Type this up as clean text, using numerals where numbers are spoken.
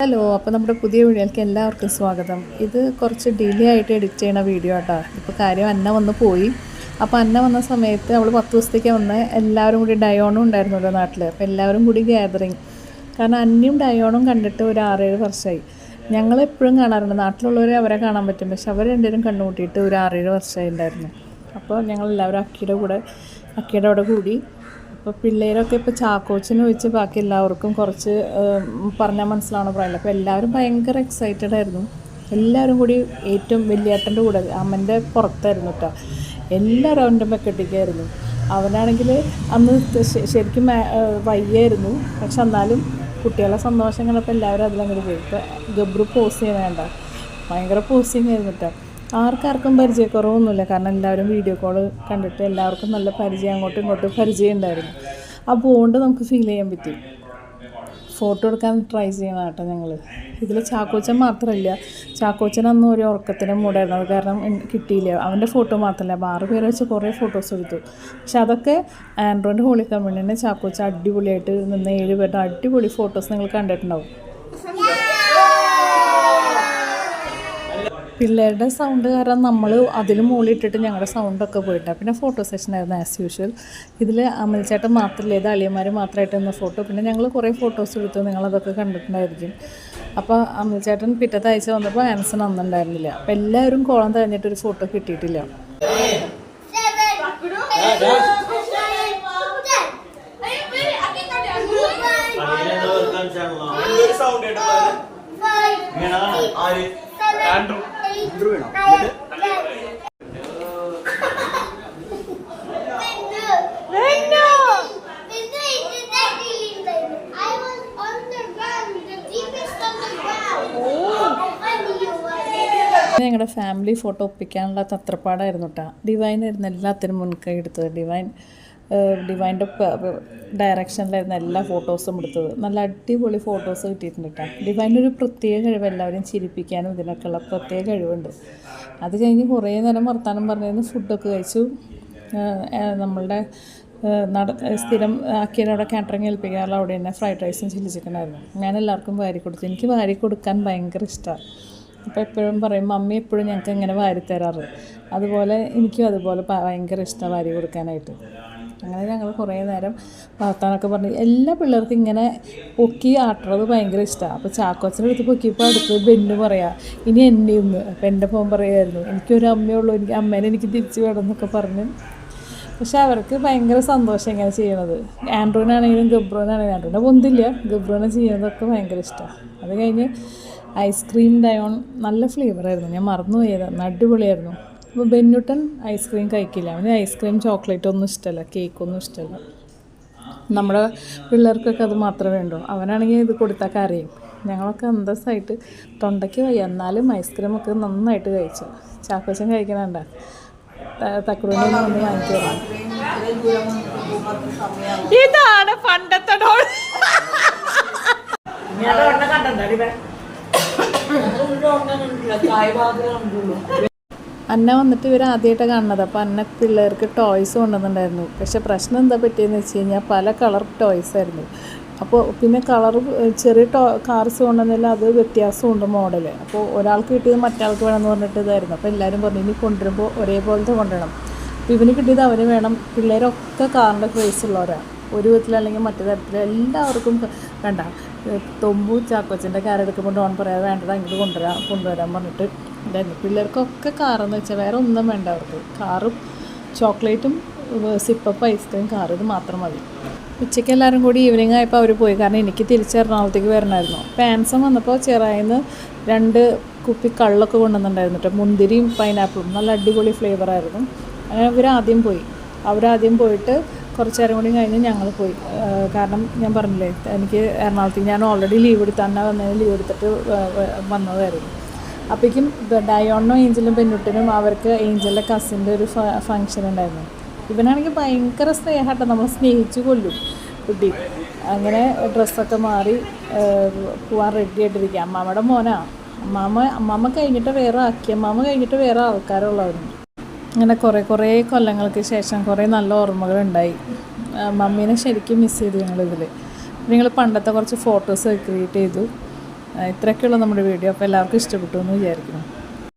Hello, അപ്പോൾ നമ്മുടെ പുതിയ വീഡിയോയിലേക്ക് എല്ലാവർക്കും സ്വാഗതം. ഇത് കുറച്ച് ഡിലേ ആയിട്ട് എഡിറ്റ് ചെയ്യുന്ന വീഡിയോ ആട്ടോ. ഇപ്പോൾ കാര്യം അന്ന വന്ന് പോയി. അപ്പോൾ അന്ന വന്ന സമയത്ത് അവൾ 10 ദിവസത്തേക്ക് വന്ന് എല്ലാവരും കൂടി ഡയോണും ഉണ്ടായിരുന്നല്ലോ നാട്ടിൽ. അപ്പോൾ എല്ലാവരും കൂടി ഗ്യാതറിങ്. കാരണം അന്നയും ഡയോണും കണ്ടിട്ട് ഒരു 6-7 വർഷമായി. ഞങ്ങളെപ്പോഴും കാണാറുണ്ട്, നാട്ടിലുള്ളവരെ അവരെ കാണാൻ പറ്റും, പക്ഷെ അവർ രണ്ടുപേരും കണ്ടുകൂട്ടിയിട്ട് ഒരു 6-7 വർഷമായി ഉണ്ടായിരുന്നു. അപ്പോൾ ഞങ്ങളെല്ലാവരും അക്കിയുടെ അവിടെ കൂടി. അപ്പോൾ പിള്ളേരൊക്കെ ഇപ്പോൾ ചാക്കോച്ചിന് വെച്ച് ബാക്കി എല്ലാവർക്കും കുറച്ച് പറഞ്ഞാൽ മനസ്സിലാവണ പ്രായമില്ല. അപ്പോൾ എല്ലാവരും ഭയങ്കര എക്സൈറ്റഡ് ആയിരുന്നു. എല്ലാവരും കൂടി ഏറ്റവും വലിയേട്ടൻ്റെ കൂടെ അമ്മൻ്റെ പുറത്തായിരുന്നു കേട്ടോ. എല്ലാവരും അവൻ്റെ ബക്കറ്റിക്കായിരുന്നു. അവനാണെങ്കിൽ അന്ന് ശരിക്കും വയ്യായിരുന്നു, പക്ഷെ എന്നാലും കുട്ടികളെ സന്തോഷം കണ്ടപ്പോൾ എല്ലാവരും അതിലങ്ങനെ പോയി. ഇപ്പോൾ ഗബ്രു പോസ് ചെയ്യാൻ വേണ്ട, ഭയങ്കര പോസിങ് ആയിരുന്നു കേട്ടോ. ആർക്കാർക്കും പരിചയക്കുറവൊന്നുമില്ല, കാരണം എല്ലാവരും വീഡിയോ കോൾ കണ്ടിട്ട് എല്ലാവർക്കും നല്ല പരിചയം, അങ്ങോട്ടും ഇങ്ങോട്ടും പരിചയം ഉണ്ടായിരുന്നു. ആ ബോണ്ട് നമുക്ക് ഫീൽ ചെയ്യാൻ പറ്റി. ഫോട്ടോ എടുക്കാൻ ട്രൈ ചെയ്യണം കേട്ടോ ഞങ്ങൾ. ഇതിൽ ചാക്കോച്ചൻ മാത്രമല്ല, ചാക്കോച്ചൻ അന്ന് ഒരു ഉറക്കത്തിന് മൂടായിരുന്നു, അത് കാരണം കിട്ടിയില്ല. അവൻ്റെ ഫോട്ടോ മാത്രമല്ല, 6 പേരെ വെച്ച് കുറേ ഫോട്ടോസ് എടുത്തു. പക്ഷെ അതൊക്കെ ആൻഡ്രോയിഡ് ഹോളി കമ്മ്യൂണിനെ ചാക്കോച്ചൻ അടിപൊളിയായിട്ട് നിന്ന് 7 പേരുടെ അടിപൊളി ഫോട്ടോസ് നിങ്ങൾ കണ്ടിട്ടുണ്ടാവും. പിള്ളേരുടെ സൗണ്ട് കാരണം നമ്മൾ അതിൽ മുകളിലിട്ടിട്ട് ഞങ്ങളുടെ സൗണ്ടൊക്കെ പോയിട്ടാണ്. പിന്നെ ഫോട്ടോ സെഷനായിരുന്നു ആസ് യൂഷ്വൽ. ഇതിൽ അമൽച്ചേട്ടൻ മാത്രമല്ല, ഇത് അളിയന്മാർ മാത്രമായിട്ട് നിന്ന ഫോട്ടോ. പിന്നെ ഞങ്ങൾ കുറേ ഫോട്ടോസ് എടുത്തു, നിങ്ങളതൊക്കെ കണ്ടിട്ടുണ്ടായിരിക്കും. അപ്പോൾ അമൽച്ചേട്ടൻ പിറ്റത്തെ ആഴ്ച വന്നപ്പോൾ ആൻസൺ അന്നുണ്ടായിരുന്നില്ല. അപ്പോൾ എല്ലാവരും കോളം തഴഞ്ഞിട്ടൊരു ഫോട്ടോ കിട്ടിയിട്ടില്ല. ഞങ്ങളുടെ ഫാമിലി ഫോട്ടോ ഒപ്പിക്കാനുള്ള തത്രപ്പാടായിരുന്നു കേട്ടോ. ഡിവൈനായിരുന്നു എല്ലാത്തിനും മുൻകൈ എടുത്തത്. ഡിവൈൻ്റെ ഡയറക്ഷനിലായിരുന്നു എല്ലാ ഫോട്ടോസും എടുത്തത്. നല്ല അടിപൊളി ഫോട്ടോസ് കിട്ടിയിട്ടുണ്ട് കേട്ടോ. ഡിവൈനൊരു പ്രത്യേക കഴിവ്, എല്ലാവരും ചിരിപ്പിക്കാനും ഇതിനൊക്കെയുള്ള പ്രത്യേക കഴിവുണ്ട്. അത് കഴിഞ്ഞ് കുറേ നേരം വർത്താനം പറഞ്ഞിരുന്നു. ഫുഡൊക്കെ കഴിച്ചു. നമ്മളുടെ സ്ഥിരം ആക്കിയവിടെ കാറ്ററിങ് ഏൽപ്പിക്കാറുള്ള അവിടെ തന്നെ ഫ്രൈഡ് റൈസും ചില്ലി ചിക്കനായിരുന്നു. ഞാൻ എല്ലാവർക്കും വാരി കൊടുത്തു. എനിക്ക് വാരി കൊടുക്കാൻ ഭയങ്കര ഇഷ്ടമാണ്. അപ്പോൾ എപ്പോഴും പറയും, മമ്മി എപ്പോഴും ഞങ്ങൾക്ക് ഇങ്ങനെ വാരി തരാറ്. അതുപോലെ എനിക്കും അതുപോലെ ഭയങ്കര ഇഷ്ടമാണ് വാരി കൊടുക്കാനായിട്ട്. അങ്ങനെ ഞങ്ങൾ കുറേ നേരം വർത്താനൊക്കെ പറഞ്ഞ് എല്ലാ പിള്ളേർക്കും ഇങ്ങനെ പൊക്കി ആട്ടുന്നത് ഭയങ്കര ഇഷ്ടമാണ്. അപ്പോൾ ചാക്കോച്ചൻ്റെ അടുത്ത് പൊക്കിയപ്പോൾ അടുത്ത് ബെന്നു പറയാം, ഇനി എന്നെ ഒന്ന്. അപ്പോൾ എൻ്റെ ഫോൺ പറയുമായിരുന്നു, എനിക്കൊരു അമ്മയുള്ളൂ, അമ്മേനെ എനിക്ക് തിരിച്ച് വേണം എന്നൊക്കെ പറഞ്ഞ്. പക്ഷെ അവർക്ക് ഭയങ്കര സന്തോഷം ഇങ്ങനെ ചെയ്യണത്. ആൻഡ്രോയിനാണെങ്കിലും ഗബ്രുവിനാണെങ്കിലും, ആൻഡ്രോയിനെ പൊന്തില്ല, ഗബ്രുവിനെ ചെയ്യുന്നതൊക്കെ ഭയങ്കര ഇഷ്ടമാണ്. അത് കഴിഞ്ഞ് ഐസ്ക്രീം ഡയോൺ നല്ല ഫ്ലേവറായിരുന്നു, ഞാൻ മറന്നു പോയതാണ്, അടിപൊളിയായിരുന്നു. അപ്പോൾ ബെന്നുട്ടൻ ഐസ്ക്രീം കഴിക്കില്ല, അവന് ഐസ്ക്രീം ചോക്ലേറ്റ് ഒന്നും ഇഷ്ടമല്ല, കേക്കൊന്നും ഇഷ്ടമല്ല. നമ്മുടെ പിള്ളേർക്കൊക്കെ അത് മാത്രമേ ഉണ്ടോ. അവനാണെങ്കിൽ ഇത് കൊടുത്താൽ കരയും. ഞങ്ങളൊക്കെ അന്തസ്സായിട്ട് തൊണ്ടയ്ക്ക് വയ്യ, എന്നാലും ഐസ്ക്രീമൊക്കെ നന്നായിട്ട് കഴിച്ചു. ചാക്കോച്ചൻ കഴിക്കണണ്ട, തക്കുടൂനെ ഒന്ന് വാങ്ങിക്കണം. ഇതാണ് പണ്ടത്തെ ഡോൾ. അന്ന വന്നിട്ട് ഇവർ ആദ്യമായിട്ട് കാണുന്നത്. അപ്പോൾ അന്ന പിള്ളേർക്ക് ടോയ്സ് കൊണ്ടുവന്നിട്ടുണ്ടായിരുന്നു. പക്ഷേ പ്രശ്നം എന്താ പറ്റിയെന്ന് വെച്ച് കഴിഞ്ഞാൽ പല കളർ ടോയ്സ് ആയിരുന്നു. അപ്പോൾ പിന്നെ കളർ ചെറിയ കാർസ് കൊണ്ടുവന്നില്ല, അത് വ്യത്യാസമുണ്ട് മോഡൽ. അപ്പോൾ ഒരാൾക്ക് കിട്ടിയത് മറ്റാൾക്ക് വേണമെന്ന് പറഞ്ഞിട്ട് ഇതായിരുന്നു. അപ്പോൾ എല്ലാവരും പറഞ്ഞു, ഇനി കൊണ്ടുവരുമ്പോൾ ഒരേപോലത്തെ കൊണ്ടുവരണം. അപ്പോൾ ഇവന് കിട്ടിയത് അവന് വേണം. പിള്ളേരൊക്കെ കാറിൻ്റെ ക്രേസ് ഉള്ളവരാണ്, ഒരു വിധത്തിലല്ലെങ്കിൽ മറ്റു തരത്തിൽ. എല്ലാവർക്കും വേണ്ട. തൊമ്പു ചാക്കോച്ചൻ്റെ കാർ എടുക്കുമ്പോൾ ഡോൺ പറയാതെ വേണ്ടത് അങ്ങോട്ട് കൊണ്ടുവരാൻ പറഞ്ഞിട്ട് ഉണ്ടായിരുന്നു. പിള്ളേർക്കൊക്കെ കാറെന്ന് വെച്ചാൽ വേറെ ഒന്നും വേണ്ട അവർക്ക്. കാറും ചോക്ലേറ്റും സിപ്പപ്പ് ഐസ്ക്രീം, കാർ, ഇത് മാത്രം മതി. ഉച്ചയ്ക്ക് എല്ലാവരും കൂടി ഈവനിങ് ആയപ്പോൾ അവർ പോയി, കാരണം എനിക്ക് തിരിച്ച് എറണാകുളത്തേക്ക് വരണമായിരുന്നു. അപ്പോൾ ആൻസം വന്നപ്പോൾ ചെറായിന്ന് 2 കുപ്പി കള്ളൊക്കെ കൊണ്ടുവന്നിട്ടുണ്ടായിരുന്നു കേട്ടോ. മുന്തിരിയും പൈനാപ്പിളും നല്ല അടിപൊളി ഫ്ലേവറായിരുന്നു. അങ്ങനെ അവരാദ്യം പോയിട്ട് കുറച്ച് നേരം കൂടി കഴിഞ്ഞ് ഞങ്ങൾ പോയി. കാരണം ഞാൻ പറഞ്ഞില്ലേ, എനിക്ക് എറണാകുളത്തേക്ക് ഞാൻ ഓൾറെഡി ലീവ് എടുത്ത്, അന്ന വന്നതിന് ലീവ് എടുത്തിട്ട് വന്നതായിരുന്നു. അപ്പോഴേക്കും ഡയോണിനും ഏഞ്ചലും പെണ്ണുട്ടിനും അവർക്ക് ഏഞ്ചലിൻ്റെ കസിൻ്റെ ഒരു ഫങ്ഷൻ ഉണ്ടായിരുന്നു. ഇവനാണെങ്കിൽ ഭയങ്കര സ്നേഹമാട്ടോ, നമ്മൾ സ്നേഹിച്ച് കൊല്ലും കുട്ടി. അങ്ങനെ ഡ്രസ്സൊക്കെ മാറി പോകാൻ റെഡി ആയിട്ടിരിക്കുക. അമ്മാമ്മയുടെ മോനാ. അമ്മാമ്മ കഴിഞ്ഞിട്ട് വേറെ അമ്മാമ്മ കഴിഞ്ഞിട്ട് വേറെ ആൾക്കാരുള്ളവരുണ്ട്. അങ്ങനെ കുറേ കൊല്ലങ്ങൾക്ക് ശേഷം കുറേ നല്ല ഓർമ്മകളുണ്ടായി. മമ്മീനെ ശരിക്കും മിസ് ചെയ്തു ഞങ്ങളിതിൽ. ഞങ്ങൾ പണ്ടത്തെ കുറച്ച് ഫോട്ടോസ് ക്രിയേറ്റ് ചെയ്തു. ഇത്രയൊക്കെയുള്ള നമ്മുടെ വീഡിയോ. അപ്പോൾ എല്ലാവർക്കും ഇഷ്ടപ്പെട്ടു എന്ന് വിചാരിക്കുന്നു.